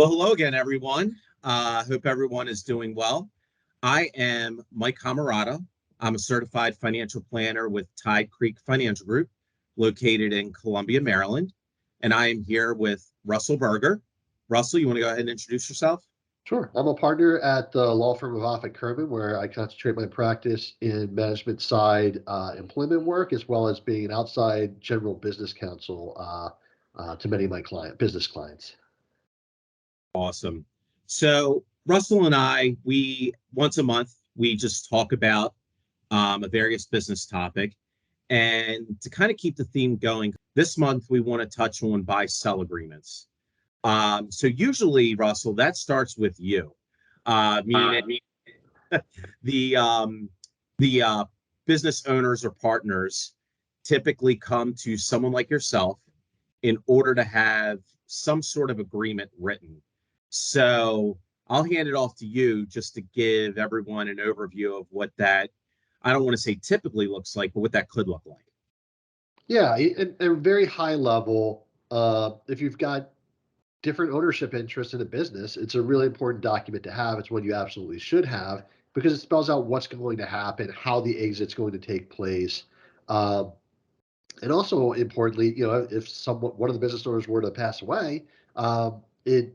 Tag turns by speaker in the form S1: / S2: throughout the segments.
S1: Well, hello again, everyone. Hope everyone is doing well. I am Mike Cammarata. I'm a certified financial planner with Tide Creek Financial Group, located in Columbia, Maryland. And I am here with Russell Berger. Russell, you want to go ahead and introduce yourself?
S2: Sure. I'm a partner at the law firm of Offit Kurman, where I concentrate my practice in management side employment work, as well as being an outside general business counsel to many of my business clients.
S1: Awesome. So Russell and I, we once a month, we just talk about a various business topic. And to kind of keep the theme going, this month we want to touch on buy-sell agreements. So usually, Russell, that starts with you, meaning the business owners or partners typically come to someone like yourself in order to have some sort of agreement written. So I'll hand it off to you just to give everyone an overview of what that, I don't want to say typically looks like, but what that could look like.
S2: Yeah, at a very high level, if you've got different ownership interests in a business, it's a really important document to have. It's one you absolutely should have because it spells out what's going to happen, how the exit's going to take place. And also importantly, if one of the business owners were to pass away, it,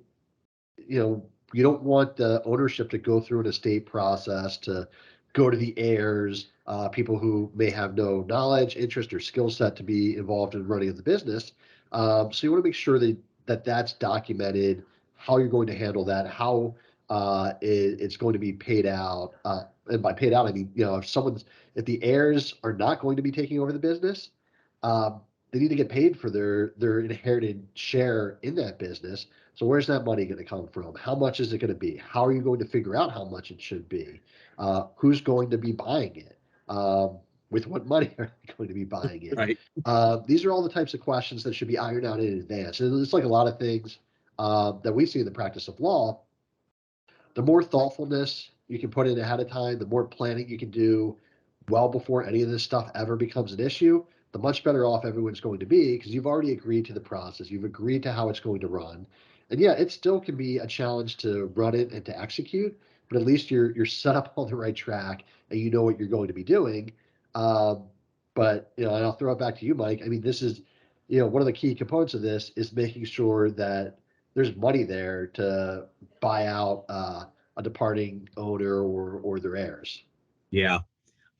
S2: you don't want the ownership to go through an estate process to go to the heirs, people who may have no knowledge, interest, or skill set to be involved in running the business. So you want to make sure that that's documented, how you're going to handle that, how it's going to be paid out. And by paid out, I mean, if the heirs are not going to be taking over the business, they need to get paid for their inherited share in that business. So where's that money going to come from? How much is it going to be? How are you going to figure out how much it should be? Who's going to be buying it? With what money are they going to be buying it?
S1: Right.
S2: These are all the types of questions that should be ironed out in advance. And it's like a lot of things that we see in the practice of law. The more thoughtfulness you can put in ahead of time, the more planning you can do well before any of this stuff ever becomes an issue, the much better off everyone's going to be because you've already agreed to the process. You've agreed to how it's going to run. And yeah, it still can be a challenge to run it and to execute, but at least you're set up on the right track and you know what you're going to be doing. But and I'll throw it back to you, Mike. I mean, this is, one of the key components of this is making sure that there's money there to buy out a departing owner or their heirs.
S1: Yeah.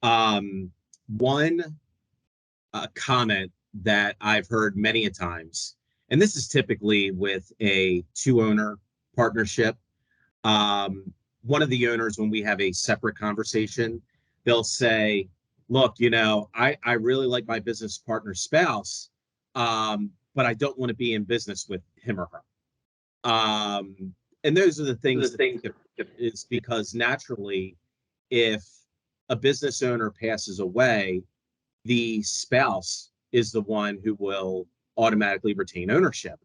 S1: One comment that I've heard many a times, and this is typically with a two-owner partnership. One of the owners, when we have a separate conversation, they'll say, look, I really like my business partner's spouse, but I don't want to be in business with him or her. And those are the things is because naturally, if a business owner passes away, the spouse is the one who will automatically retain ownership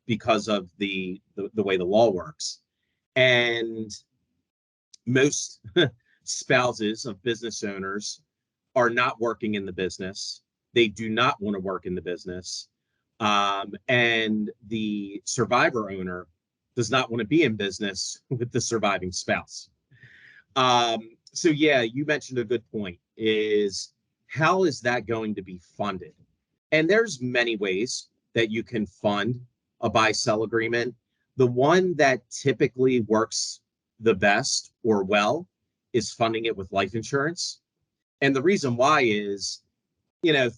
S1: because of the way the law works. And most spouses of business owners are not working in the business. They do not want to work in the business. And the survivor owner does not want to be in business with the surviving spouse. So yeah, you mentioned a good point is how is that going to be funded? And there's many ways that you can fund a buy-sell agreement. The one that typically works the best or well is funding it with life insurance. And the reason why is,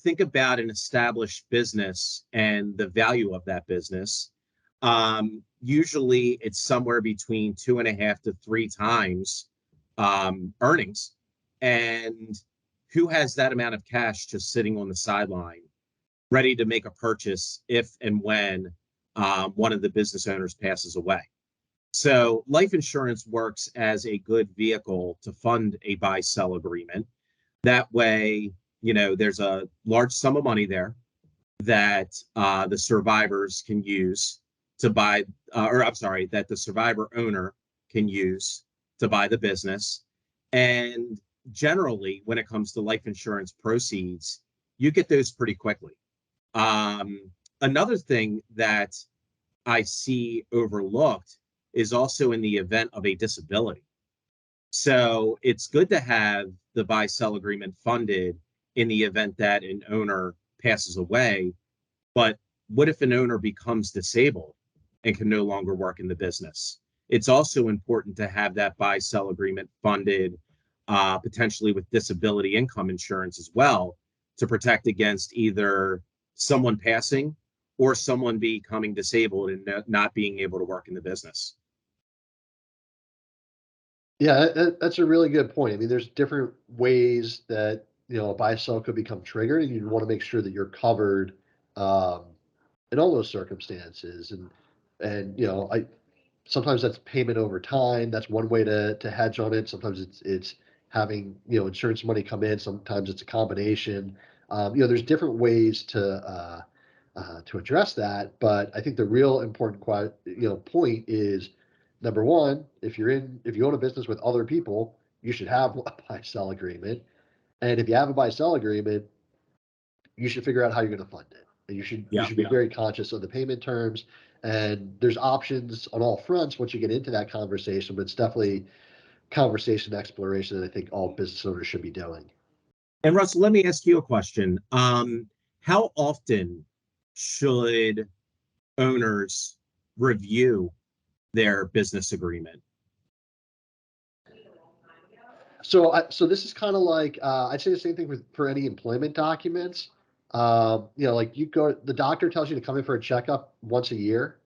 S1: think about an established business and the value of that business. Usually it's somewhere between 2.5 to 3 times earnings. And who has that amount of cash just sitting on the sideline, ready to make a purchase if and when one of the business owners passes away? So life insurance works as a good vehicle to fund a buy-sell agreement. That way, there's a large sum of money there that the survivors can use to buy, that the survivor owner can use to buy the business. And generally, when it comes to life insurance proceeds, you get those pretty quickly. Another thing that I see overlooked is also in the event of a disability. So it's good to have the buy-sell agreement funded in the event that an owner passes away. But what if an owner becomes disabled and can no longer work in the business? It's also important to have that buy-sell agreement funded, potentially with disability income insurance as well, to protect against either someone passing or someone becoming disabled and not being able to work in the business.
S2: Yeah, that's a really good point. I mean, there's different ways that a buy sell could become triggered, and you want to make sure that you're covered um, in all those circumstances. And I sometimes that's payment over time. That's one way to hedge on it. Sometimes it's having insurance money come in. Sometimes it's a combination. There's different ways to address that. But I think the real important point is number one, if you own a business with other people, you should have a buy sell agreement. And if you have a buy sell agreement, you should figure out how you're going to fund it. And you
S1: Yeah.
S2: should be very conscious of the payment terms. And there's options on all fronts once you get into that conversation, but it's definitely conversation exploration that I think all business owners should be doing.
S1: And Russell, let me ask you a question. How often should owners review their business agreement?
S2: So this is kind of like I'd say the same thing for any employment documents. Like the doctor tells you to come in for a checkup once a year,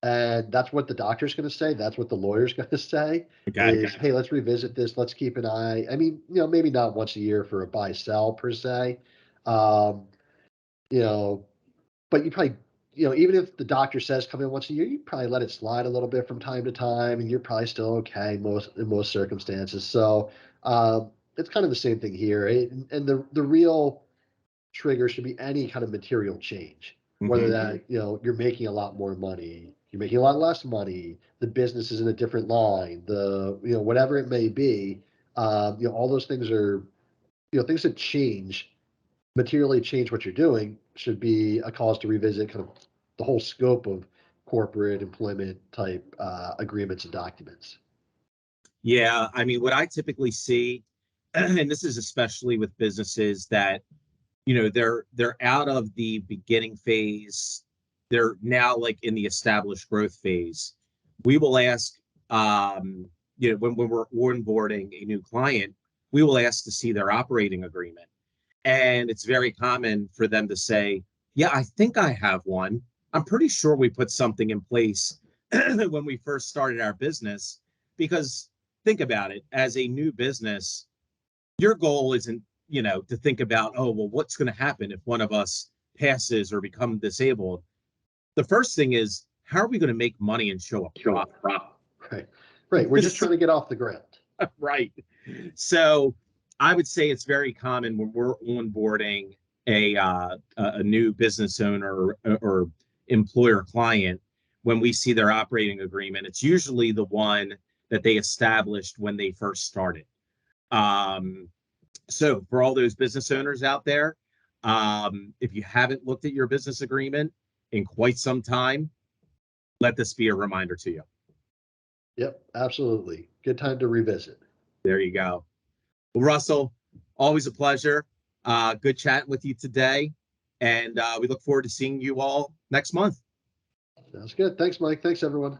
S2: and that's what the doctor's going to say. That's what the lawyer's going to say
S1: Okay.
S2: is, hey, let's revisit this. Let's keep an eye. I mean, maybe not once a year for a buy sell per se. Um, you know, but you probably, even if the doctor says come in once a year, you probably let it slide a little bit from time to time, and you're probably still okay in most circumstances. So it's kind of the same thing here. And the real trigger should be any kind of material change, whether
S1: Hmm.
S2: that you're making a lot more money, you're making a lot less money, the business is in a different line, the whatever it may be. All those things are things that change materially change what you're doing should be a cause to revisit kind of the whole scope of corporate employment type agreements and documents.
S1: Yeah, I mean, what I typically see, and this is especially with businesses that, they're out of the beginning phase, they're now like in the established growth phase. We will ask, when we're onboarding a new client, we will ask to see their operating agreement. And it's very common for them to say, yeah, I think I have one. I'm pretty sure we put something in place when we first started our business. Because think about it, as a new business, your goal isn't, to think about, oh, well, what's going to happen if one of us passes or become disabled? The first thing is, how are we going to make money and show a profit?
S2: Right. Right. We're just trying to get off the ground.
S1: Right. So I would say it's very common when we're onboarding a new business owner or employer client, when we see their operating agreement, it's usually the one that they established when they first started. Um, so for all those business owners out there, if you haven't looked at your business agreement in quite some time, let this be a reminder to you.
S2: Yep, absolutely. Good time to revisit.
S1: There you go. Well, Russell, always a pleasure. Good chatting with you today. And we look forward to seeing you all next month.
S2: Sounds good. Thanks, Mike. Thanks, everyone.